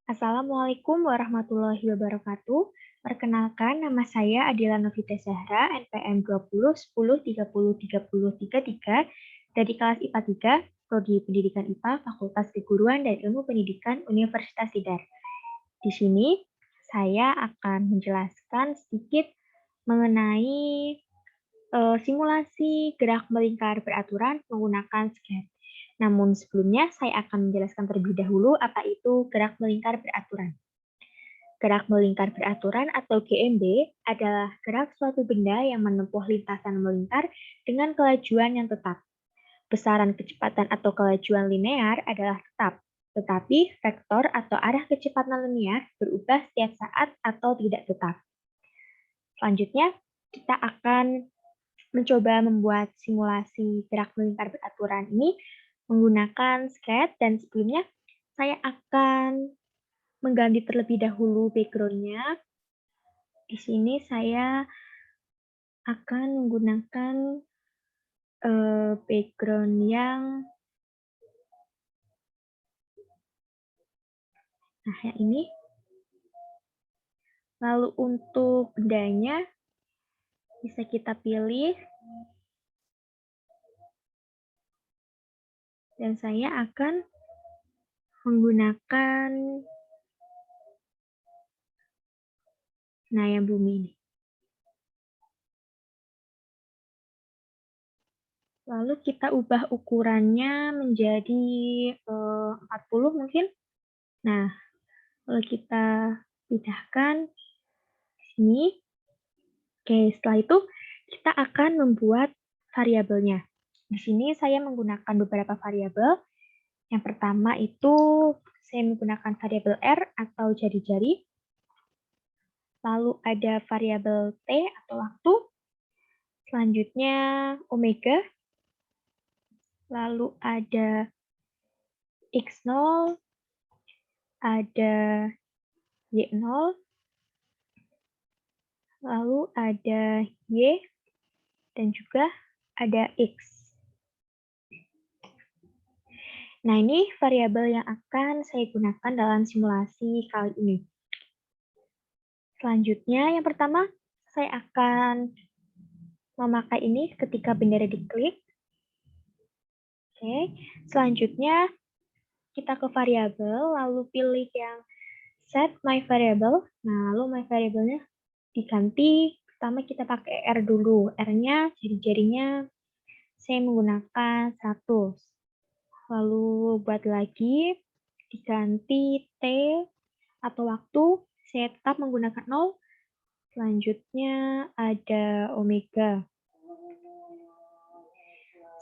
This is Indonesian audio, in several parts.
Assalamualaikum warahmatullahi wabarakatuh. Perkenalkan, nama saya Adila Novita Zahra, NPM 20 10 30 30 33 dari kelas IPA 3, Prodi Pendidikan IPA, Fakultas Keguruan dan Ilmu Pendidikan Universitas Tidar. Di sini, saya akan menjelaskan sedikit mengenai simulasi gerak melingkar beraturan menggunakan sketch. Namun sebelumnya, saya akan menjelaskan terlebih dahulu apa itu gerak melingkar beraturan. Gerak melingkar beraturan atau GMB adalah gerak suatu benda yang menempuh lintasan melingkar dengan kelajuan yang tetap. Besaran kecepatan atau kelajuan linear adalah tetap, tetapi vektor atau arah kecepatan linear berubah setiap saat atau tidak tetap. Selanjutnya, kita akan mencoba membuat simulasi gerak melingkar beraturan ini menggunakan sketch, dan sebelumnya saya akan mengganti terlebih dahulu background-nya. Di sini saya akan menggunakan background yang ini. Lalu untuk bendanya bisa kita pilih. Dan saya akan menggunakan Naya Bumi ini. Lalu kita ubah ukurannya menjadi 40 mungkin. Nah, lalu kita pindahkan ke sini. Oke, setelah itu kita akan membuat variabelnya. Di sini saya menggunakan beberapa variabel. Yang pertama itu saya menggunakan variabel R atau jari-jari. Lalu ada variabel T atau waktu. Selanjutnya omega. Lalu ada X0, ada Y0, lalu ada Y, dan juga ada X. Nah, ini variabel yang akan saya gunakan dalam simulasi kali ini. Selanjutnya, yang pertama, saya akan memakai ini ketika bendera diklik. Oke, selanjutnya kita ke variabel, lalu pilih yang set my variable. Nah, lalu my variable-nya diganti. Pertama kita pakai R dulu. R-nya, jari-jarinya saya menggunakan 100. Lalu buat lagi, diganti T atau waktu, saya tetap menggunakan 0. Selanjutnya ada omega.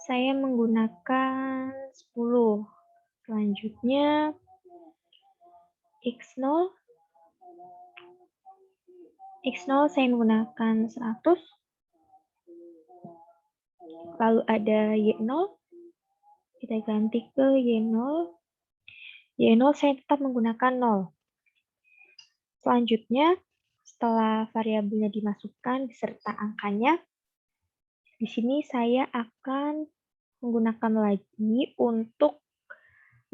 Saya menggunakan 10. Selanjutnya X0. X0 saya menggunakan 100. Lalu ada Y0. Kita ganti ke Y0. Y0 saya tetap menggunakan 0. Selanjutnya, setelah variabelnya dimasukkan beserta angkanya, di sini saya akan menggunakan lagi untuk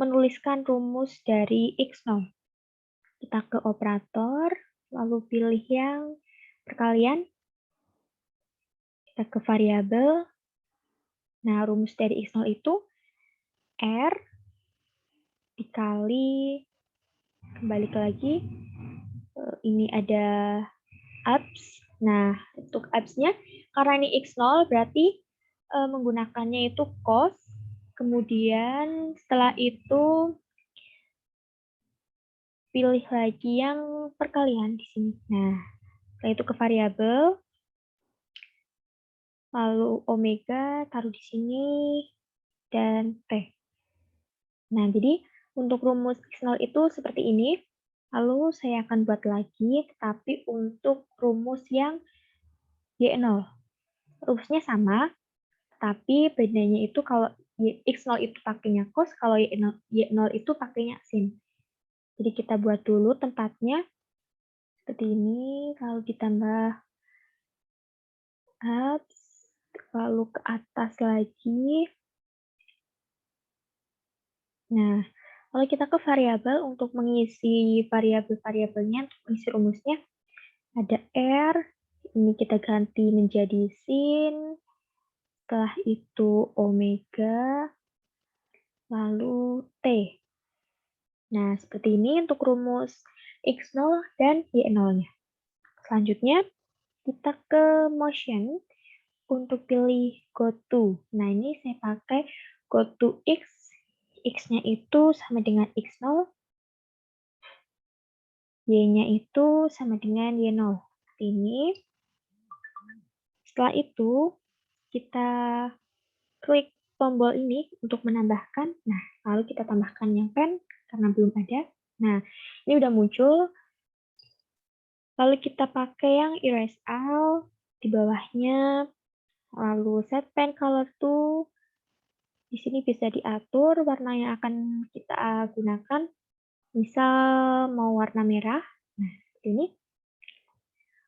menuliskan rumus dari X0. Kita ke operator, lalu pilih yang perkalian. Kita ke variabel. Nah, rumus dari X0 itu R dikali, kembali lagi, ini ada abs. Nah, untuk abs-nya, karena ini X0, berarti menggunakannya itu cos. Kemudian setelah itu pilih lagi yang perkalian di sini. Nah, setelah itu ke variabel, lalu omega taruh di sini, dan T. Nah, jadi untuk rumus X0 itu seperti ini. Lalu saya akan buat lagi, tetapi untuk rumus yang Y0. Rumusnya sama, tapi bedanya itu kalau X0 itu pakainya cos, kalau Y0 itu pakainya sin. Jadi kita buat dulu tempatnya seperti ini, lalu ditambah abs, lalu ke atas lagi. Nah, Kalau kita ke variabel, untuk mengisi variabel-variabelnya, untuk mengisi rumusnya, ada R, ini kita ganti menjadi sin, setelah itu omega, lalu T. Nah, seperti ini untuk rumus X0 dan Y0-nya. Selanjutnya, kita ke motion untuk pilih go to. Nah, ini saya pakai go to X. X-nya itu sama dengan X0, Y-nya itu sama dengan Y0. Seperti ini. Setelah itu, kita klik tombol ini untuk menambahkan. Nah, lalu kita tambahkan yang pen karena belum ada. Nah, ini udah muncul. Lalu kita pakai yang erase all di bawahnya. Lalu set pen color to. Di sini bisa diatur warna yang akan kita gunakan. Misal mau warna merah. Nah, seperti ini.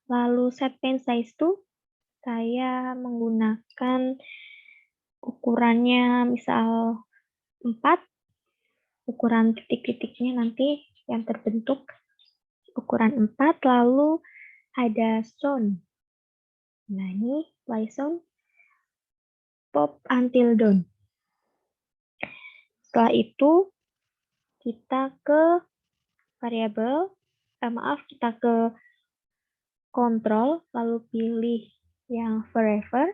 Lalu set pen size to. Saya menggunakan ukurannya misal 4. Ukuran titik-titiknya nanti yang terbentuk ukuran 4, lalu ada sound. Nah, ini play sound pop until dawn. Setelah itu kita ke variabel, kita ke control, lalu pilih yang forever.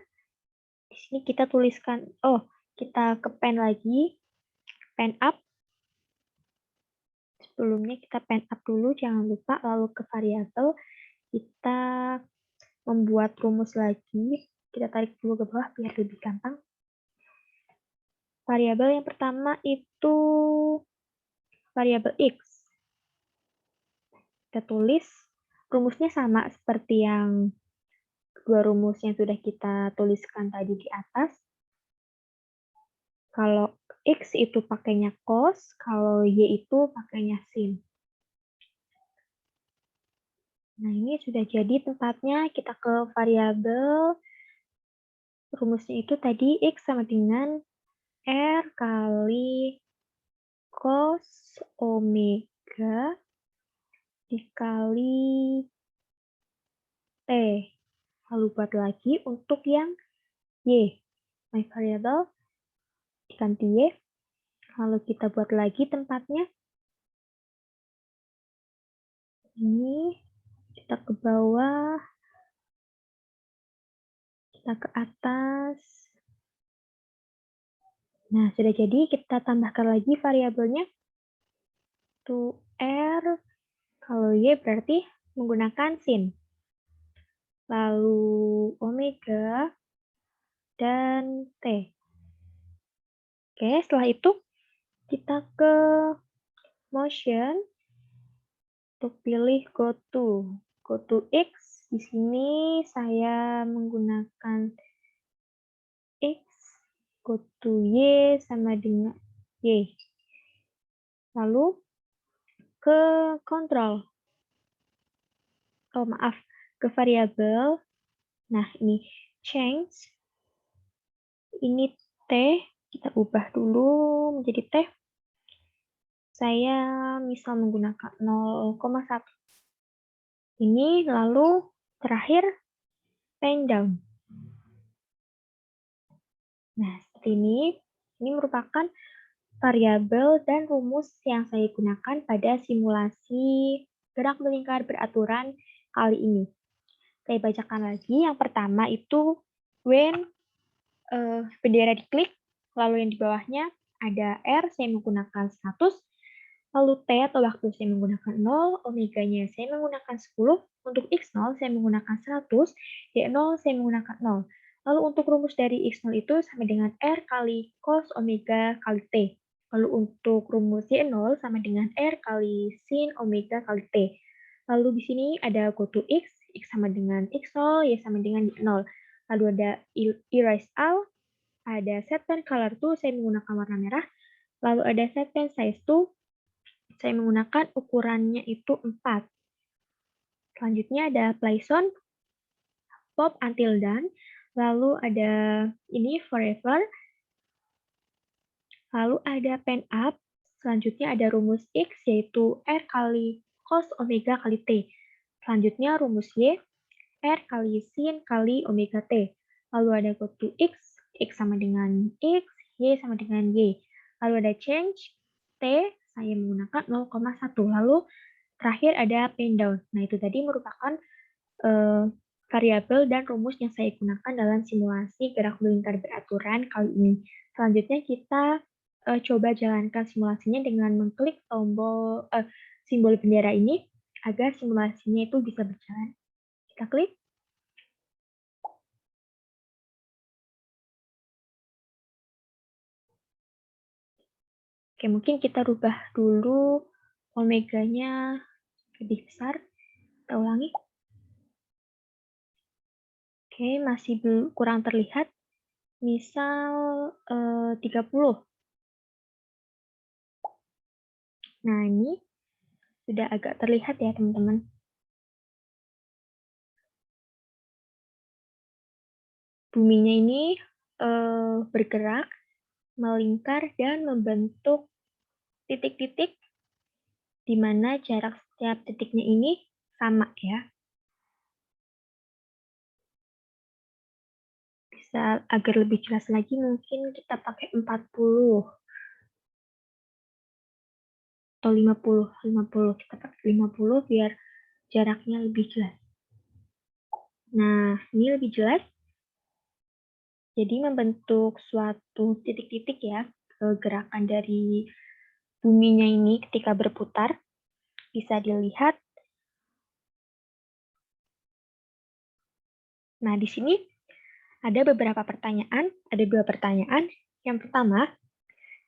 Di sini kita tuliskan, kita ke pen lagi, pen up. Sebelumnya kita pen up dulu, jangan lupa, lalu ke variabel, kita membuat rumus lagi. Kita tarik dulu ke bawah biar lebih gampang. Variabel yang pertama itu variabel X. Kita tulis rumusnya sama seperti yang dua rumus yang sudah kita tuliskan tadi di atas. Kalau X itu pakainya cos, kalau Y itu pakainya sin. Nah, ini sudah jadi tempatnya. Kita ke variabel. Rumusnya itu tadi X sama dengan R kali cos omega dikali T. Lalu buat lagi untuk yang Y. My variable diganti Y. Lalu kita buat lagi tempatnya. Ini kita ke bawah. Kita ke atas. Nah, sudah jadi. Kita tambahkan lagi variabelnya. To R. Kalau Y berarti menggunakan sin. Lalu omega dan T. Oke, setelah itu kita ke motion untuk pilih go to. Go to X. Di sini saya menggunakan X. Go to Y sama dengan Y. Lalu ke control. Ke variabel. Nah, ini change. Ini T. Kita ubah dulu menjadi T. Saya misal menggunakan 0,1. Ini lalu terakhir pen down. Nah, seperti ini. Ini merupakan variabel dan rumus yang saya gunakan pada simulasi gerak melingkar beraturan kali ini. Saya bacakan lagi. Yang pertama itu when bendera diklik, lalu yang di bawahnya ada R, saya menggunakan 100, lalu T atau waktu saya menggunakan 0, omeganya saya menggunakan 10, untuk X0 saya menggunakan 100, Y0 saya menggunakan 0. Lalu untuk rumus dari X0 itu sama dengan R kali cos omega kali T. Lalu untuk rumus Y0 sama dengan R kali sin omega kali T. Lalu di sini ada go to X, X sama dengan X0, Y sama dengan Y0. Lalu ada erase all, ada set pen color to, saya menggunakan warna merah. Lalu ada set pen size to, saya menggunakan ukurannya itu 4. Selanjutnya ada play sound, pop until done. Lalu ada ini forever. Lalu ada pen up. Selanjutnya ada rumus X, yaitu R kali cos omega kali T. Selanjutnya rumus Y, R kali sin kali omega T. Lalu ada goto X, X sama dengan X, Y sama dengan Y. Lalu ada change, T, saya menggunakan 0,1. Lalu terakhir ada pen down. Nah, itu tadi merupakan variabel dan rumus yang saya gunakan dalam simulasi gerak melingkar beraturan kali ini. Selanjutnya kita coba jalankan simulasinya dengan mengklik tombol simbol bendera ini agar simulasinya itu bisa berjalan. Kita klik. Oke, mungkin kita rubah dulu omeganya lebih besar. Kita ulangi. Oke, masih kurang terlihat. Misal 30. Nah, ini sudah agak terlihat ya, teman-teman. Buminya ini bergerak, melingkar, dan membentuk titik-titik di mana jarak setiap titiknya ini sama ya. Bisa agar lebih jelas lagi mungkin kita pakai 40 atau 50. Kita pakai 50 biar jaraknya lebih jelas. Nah, ini lebih jelas. Jadi membentuk suatu titik-titik ya, gerakan dari buminya ini ketika berputar. Bisa dilihat. Nah, di sini ada beberapa pertanyaan, ada 2 pertanyaan. Yang pertama,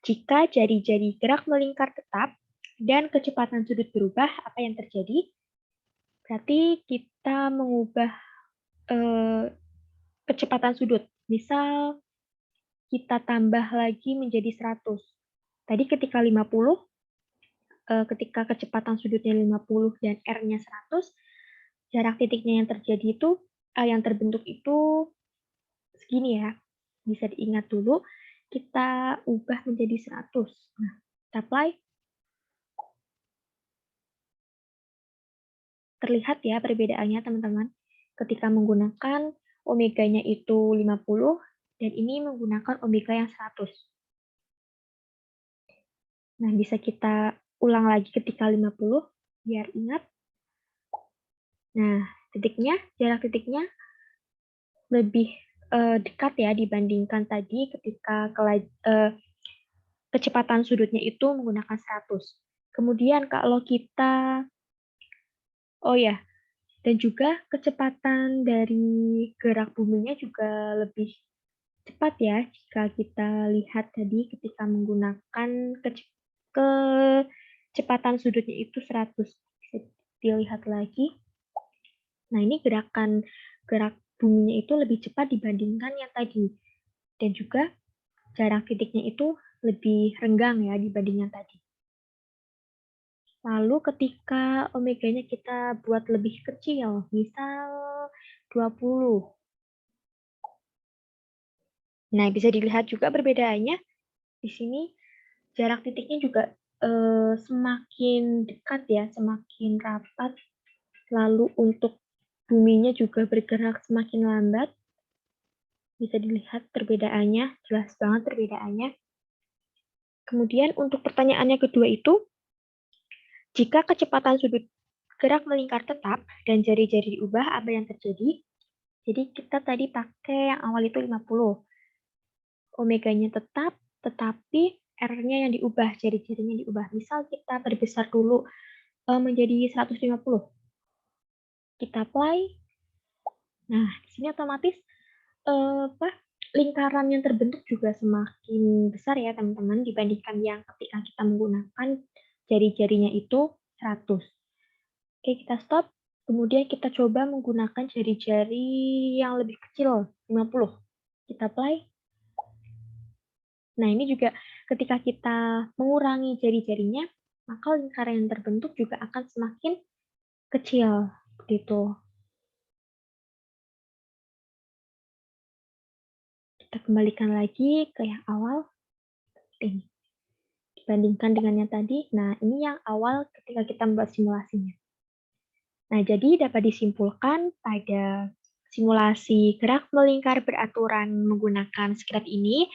jika jari-jari gerak melingkar tetap dan kecepatan sudut berubah, apa yang terjadi? Berarti kita mengubah kecepatan sudut. Misal kita tambah lagi menjadi 100. Tadi ketika 50, ketika kecepatan sudutnya 50 dan R-nya 100, jarak titiknya yang terjadi itu, yang terbentuk itu segini ya. Bisa diingat dulu, kita ubah menjadi 100. Nah, kita apply. Terlihat ya perbedaannya, teman-teman. Ketika menggunakan omeganya itu 50, dan ini menggunakan omega yang 100. Nah, bisa kita ulang lagi ketika 50, biar ingat. Nah, jarak titiknya lebih dekat ya dibandingkan tadi ketika kecepatan sudutnya itu menggunakan 100. Kemudian kalau kita, oh ya, dan juga kecepatan dari gerak buminya juga lebih cepat ya jika kita lihat tadi ketika menggunakan kecepatan sudutnya itu 100. Bisa dilihat lagi. Nah, ini gerak buminya itu lebih cepat dibandingkan yang tadi. Dan juga jarak titiknya itu lebih renggang ya dibanding yang tadi. Lalu ketika omeganya kita buat lebih kecil, misal 20. Nah, bisa dilihat juga perbedaannya. Di sini jarak titiknya juga semakin dekat ya, semakin rapat. Lalu untuk buminya juga bergerak semakin lambat. Bisa dilihat perbedaannya, jelas banget perbedaannya. Kemudian untuk pertanyaannya kedua itu, jika kecepatan sudut gerak melingkar tetap dan jari-jari diubah, apa yang terjadi? Jadi kita tadi pakai yang awal itu 50. Omeganya tetap, tetapi R-nya yang diubah, jari-jarinya diubah. Misal kita perbesar dulu menjadi 150. Kita apply. Nah, di sini otomatis lingkaran yang terbentuk juga semakin besar ya teman-teman dibandingkan yang ketika kita menggunakan jari-jarinya itu 100. Oke, kita stop. Kemudian kita coba menggunakan jari-jari yang lebih kecil, 50. Kita apply. Nah, ini juga ketika kita mengurangi jari-jarinya, maka lingkaran yang terbentuk juga akan semakin kecil. Begitu. Kita kembalikan lagi ke yang awal. Ini. bandingkan dengan yang tadi. Nah, ini yang awal ketika kita membuat simulasinya. Nah, jadi dapat disimpulkan pada simulasi gerak melingkar beraturan menggunakan script ini,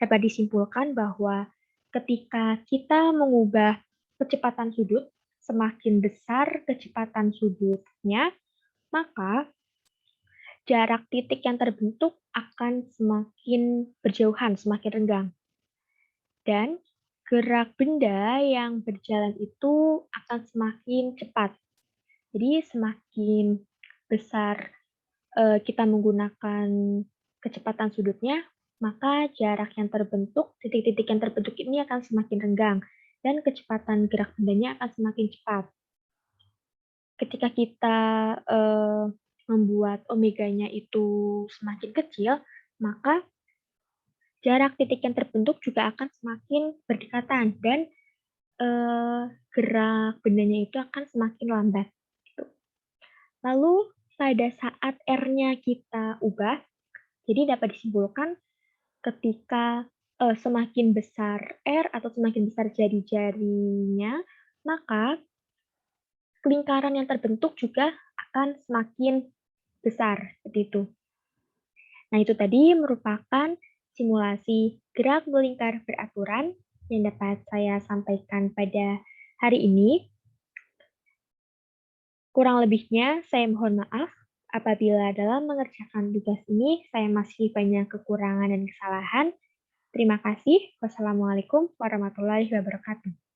dapat disimpulkan bahwa ketika kita mengubah kecepatan sudut, semakin besar kecepatan sudutnya, maka jarak titik yang terbentuk akan semakin berjauhan, semakin renggang. Dan gerak benda yang berjalan itu akan semakin cepat. Jadi semakin besar kita menggunakan kecepatan sudutnya, maka jarak yang terbentuk, titik-titik yang terbentuk ini akan semakin renggang, dan kecepatan gerak bendanya akan semakin cepat. Ketika kita membuat omeganya itu semakin kecil, maka jarak titik yang terbentuk juga akan semakin berdekatan, dan gerak bendanya itu akan semakin lambat. Gitu. Lalu pada saat R-nya kita ubah, jadi dapat disimpulkan ketika semakin besar R atau semakin besar jari-jarinya, maka lingkaran yang terbentuk juga akan semakin besar, seperti itu. Nah, itu tadi merupakan simulasi gerak melingkar beraturan yang dapat saya sampaikan pada hari ini. Kurang lebihnya, saya mohon maaf apabila dalam mengerjakan tugas ini saya masih banyak kekurangan dan kesalahan. Terima kasih. Wassalamualaikum warahmatullahi wabarakatuh.